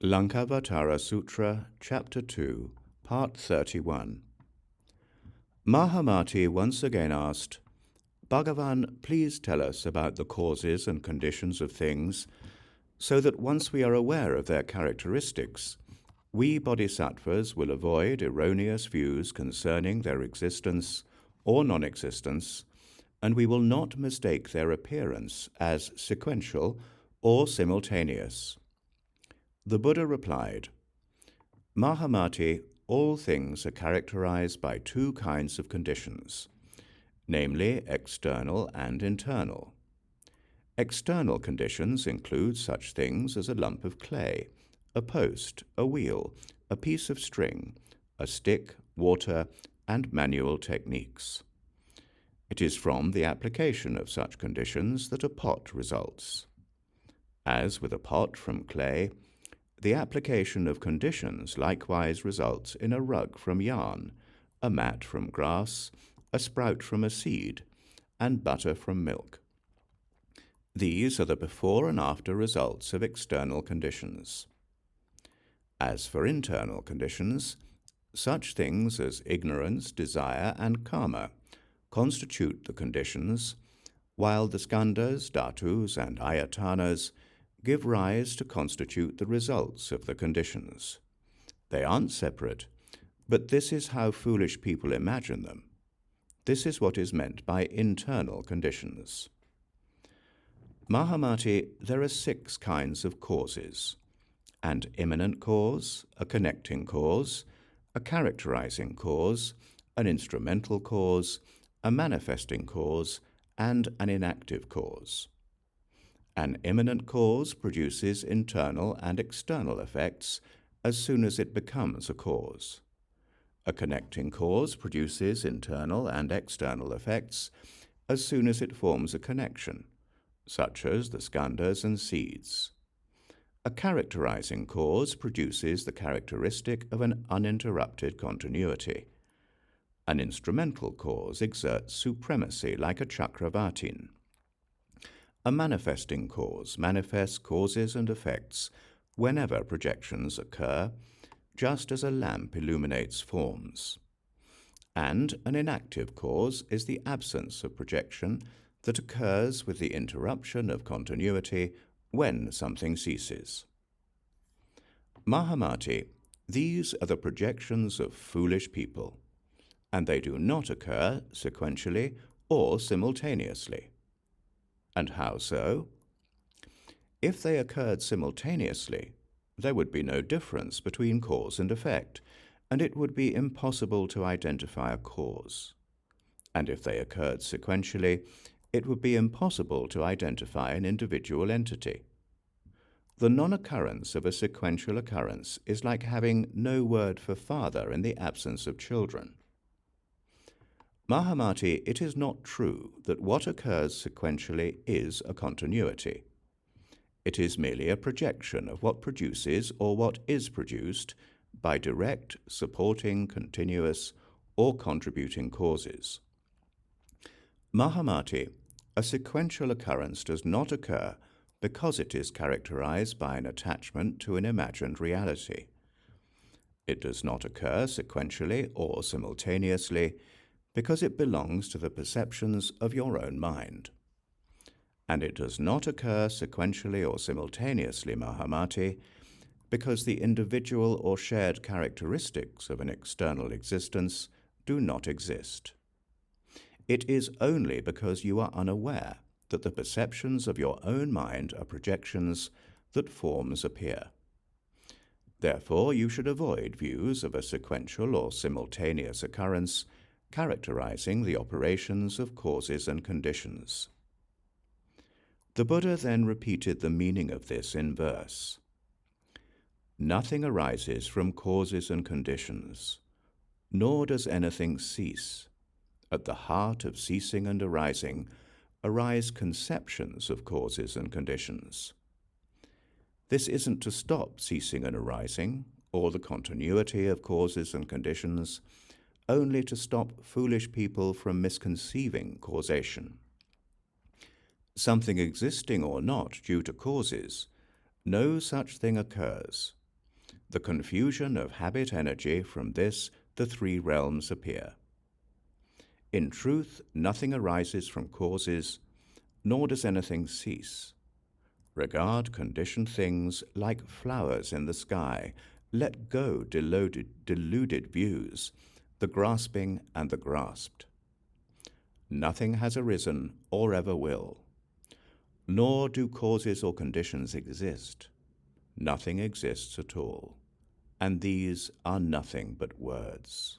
Laṅkāvatāra Sūtra, Chapter 2, Part 31. Mahāmati once again asked, "Bhagavan, please tell us about the causes and conditions of things, so that once we are aware of their characteristics, we bodhisattvas will avoid erroneous views concerning their existence or non-existence, and we will not mistake their appearance as sequential or simultaneous." The Buddha replied, "Mahāmati, all things are characterized by two kinds of conditions, namely external and internal. External conditions include such things as a lump of clay, a post, a wheel, a piece of string, a stick, water, and manual techniques. It is from the application of such conditions that a pot results. As with a pot from clay, the application of conditions likewise results in a rug from yarn, a mat from grass, a sprout from a seed, and butter from milk. These are the before and after results of external conditions. As for internal conditions, such things as ignorance, desire, and karma constitute the conditions, while the skandhas, dhatus, and ayatanas give rise to constitute the results of the conditions. They aren't separate, but this is how foolish people imagine them. This is what is meant by internal conditions. Mahāmati, there are 6 kinds of causes: an immanent cause, a connecting cause, a characterizing cause, an instrumental cause, a manifesting cause, and an inactive cause. An immanent cause produces internal and external effects as soon as it becomes a cause. A connecting cause produces internal and external effects as soon as it forms a connection, such as the skandhas and seeds. A characterizing cause produces the characteristic of an uninterrupted continuity. An instrumental cause exerts supremacy like a chakravartin. A manifesting cause manifests causes and effects whenever projections occur, just as a lamp illuminates forms. And an inactive cause is the absence of projection that occurs with the interruption of continuity when something ceases. Mahāmati, these are the projections of foolish people, and they do not occur sequentially or simultaneously. And how so? If they occurred simultaneously, there would be no difference between cause and effect, and it would be impossible to identify a cause. And if they occurred sequentially, it would be impossible to identify an individual entity. The non-occurrence of a sequential occurrence is like having no word for father in the absence of children. Mahāmati, it is not true that what occurs sequentially is a continuity. It is merely a projection of what produces or what is produced by direct, supporting, continuous, or contributing causes. Mahāmati, a sequential occurrence does not occur because it is characterized by an attachment to an imagined reality. It does not occur sequentially or simultaneously because it belongs to the perceptions of your own mind. And it does not occur sequentially or simultaneously, Mahāmati, because the individual or shared characteristics of an external existence do not exist. It is only because you are unaware that the perceptions of your own mind are projections that forms appear. Therefore, you should avoid views of a sequential or simultaneous occurrence characterizing the operations of causes and conditions. The Buddha then repeated the meaning of this in verse. Nothing arises from causes and conditions, nor does anything cease. At the heart of ceasing and arising arise conceptions of causes and conditions. This isn't to stop ceasing and arising, or the continuity of causes and conditions, only to stop foolish people from misconceiving causation. Something existing or not due to causes, no such thing occurs, The confusion of habit energy, from this the three realms appear. In truth, nothing arises from causes, nor does anything cease. Regard conditioned things like flowers in the sky. Let go deluded views, the grasping and the grasped. Nothing has arisen or ever will, nor do causes or conditions exist. Nothing exists at all, and these are nothing but words.